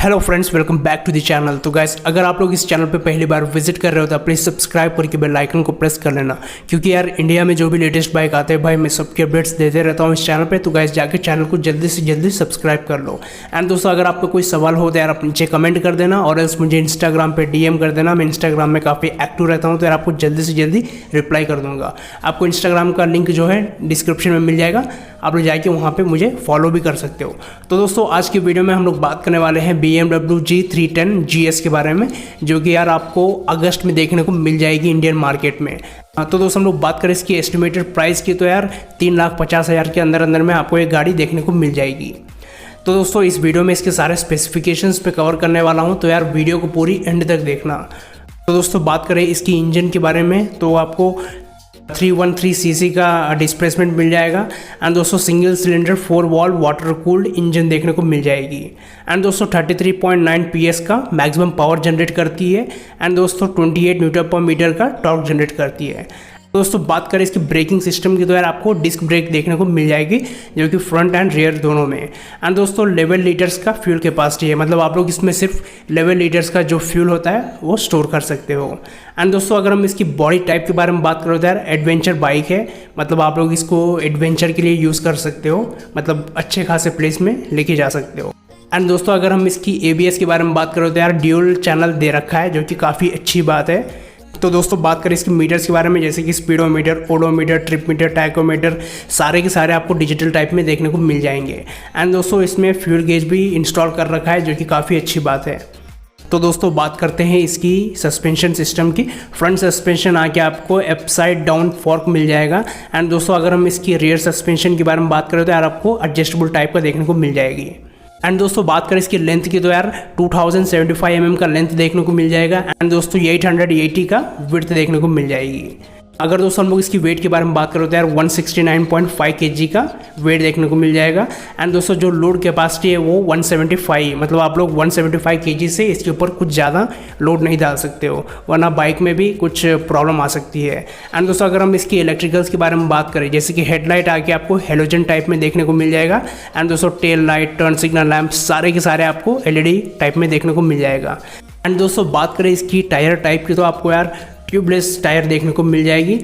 Hello friends, welcome back to the channel. तो guys, अगर आप लोग इस चैनल पे पहली बार विजिट कर रहे हो तो प्लीज़ सब्सक्राइब करके बेल आइकन को प्रेस कर लेना, क्योंकि यार इंडिया में जो भी लेटेस्ट बाइक आते हैं भाई मैं सबके अपडेट्स देते रहता हूँ इस चैनल पे। तो गाइस जाके चैनल को जल्दी से जल्दी सब्सक्राइब कर लो। एंड दोस्तों, अगर आपको कोई सवाल हो तो यार आप नीचे कमेंट कर देना, और एल्स मुझे इंस्टाग्राम पर DM कर देना। मैं इंस्टाग्राम में काफ़ी एक्टिव रहता हूँ, तो यार आपको जल्दी से जल्दी रिप्लाई कर दूँगा। आपको इंस्टाग्राम का लिंक जो है डिस्क्रिप्शन में मिल जाएगा, आप लोग जाके वहाँ पे मुझे फॉलो भी कर सकते हो। तो दोस्तों, आज की वीडियो में हम लोग बात करने वाले हैं BMW G310 GS के बारे में, जो कि यार आपको अगस्त में देखने को मिल जाएगी इंडियन मार्केट में। तो दोस्तों, हम लोग बात करें इसकी एस्टिमेटेड प्राइस की, तो यार 3,50,000 के अंदर अंदर में आपको एक गाड़ी देखने को मिल जाएगी। तो दोस्तों, इस वीडियो में इसके सारे स्पेसिफिकेशंस पे कवर करने वाला हूँ, तो यार वीडियो को पूरी एंड तक देखना। तो दोस्तों, बात करें इसकी इंजन के बारे में, तो आपको 313 सीसी का डिस्प्लेसमेंट मिल जाएगा। एंड दोस्तों, single cylinder 4 valve water cooled engine देखने को मिल जाएगी। एंड दोस्तों, 33.9 PS का मैक्सिमम पावर जनरेट करती है। एंड दोस्तों, 28 न्यूटन पर मीटर का टॉर्क जनरेट करती है। दोस्तों, बात करें इसकी ब्रेकिंग सिस्टम की, तो यार आपको डिस्क ब्रेक देखने को मिल जाएगी, जो कि फ्रंट एंड रियर दोनों में। एंड दोस्तों, 11 लीटर्स का फ्यूल कैपेसिटी है, मतलब आप लोग इसमें सिर्फ 11 लीटर्स का जो फ्यूल होता है वो स्टोर कर सकते हो। एंड दोस्तों, अगर हम इसकी बॉडी टाइप के बारे में बात करें तो यार एडवेंचर बाइक है, मतलब आप लोग इसको एडवेंचर के लिए यूज़ कर सकते हो, मतलब अच्छे खासे प्लेस में लेके जा सकते हो। एंड दोस्तों, अगर हम इसकी ABS के बारे में बात करें तो यार ड्यूल चैनल दे रखा है, जो कि काफ़ी अच्छी बात है। तो दोस्तों, बात करें इसके मीटर्स के बारे में, जैसे कि speedometer, odometer, trip meter, tachometer, सारे के सारे आपको डिजिटल टाइप में देखने को मिल जाएंगे। एंड दोस्तों, इसमें फ्यूल गेज भी इंस्टॉल कर रखा है, जो कि काफ़ी अच्छी बात है। तो दोस्तों, बात करते हैं इसकी सस्पेंशन सिस्टम की। फ्रंट सस्पेंशन आके आपको अपसाइड डाउन फॉर्क मिल जाएगा। एंड दोस्तों, अगर हम इसकी रियर सस्पेंशन के बारे में बात करें तो यार आपको एडजस्टेबल टाइप का देखने को मिल जाएगी। एंड दोस्तों, बात करें इसकी लेंथ की, तो यार 2075 mm का लेंथ देखने को मिल जाएगा। एंड दोस्तों, 880 का विड्थ देखने को मिल जाएगी। अगर दोस्तों हम लोग इसकी वेट के बारे में बात करें तो यार 169.5 kg का वेट देखने को मिल जाएगा। एंड दोस्तों, जो लोड कैपेसिटी है वो 175, मतलब आप लोग 175 kg से इसके ऊपर कुछ ज़्यादा लोड नहीं डाल सकते हो, वरना बाइक में भी कुछ प्रॉब्लम आ सकती है। एंड दोस्तों, अगर हम इसकी इलेक्ट्रिकल्स के बारे में बात करें, जैसे कि हेडलाइट आके आपको हेलोजन टाइप में देखने को मिल जाएगा। एंड दोस्तों, tail light, turn signal lamp, सारे के सारे आपको LED टाइप में देखने को मिल जाएगा। एंड दोस्तों, बात करें इसकी टायर टाइप की, तो आपको यार ट्यूबलेस टायर देखने को मिल जाएगी।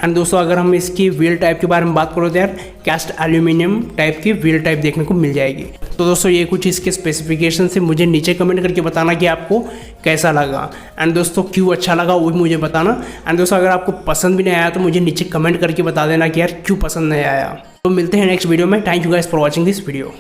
एंड दोस्तों, अगर हम इसकी व्हील टाइप के बारे में बात करो तो यार कैस्ट एल्यूमिनियम टाइप की व्हील टाइप देखने को मिल जाएगी। तो दोस्तों, ये कुछ इसके स्पेसिफिकेशन से मुझे नीचे कमेंट करके बताना कि आपको कैसा लगा। एंड दोस्तों, क्यों अच्छा लगा वो भी मुझे बताना। एंड दोस्तों, अगर आपको पसंद भी नहीं आया तो मुझे नीचे कमेंट करके बता देना कि यार क्यों पसंद नहीं आया। तो मिलते हैं नेक्स्ट वीडियो में। Thank you guys for watching this video.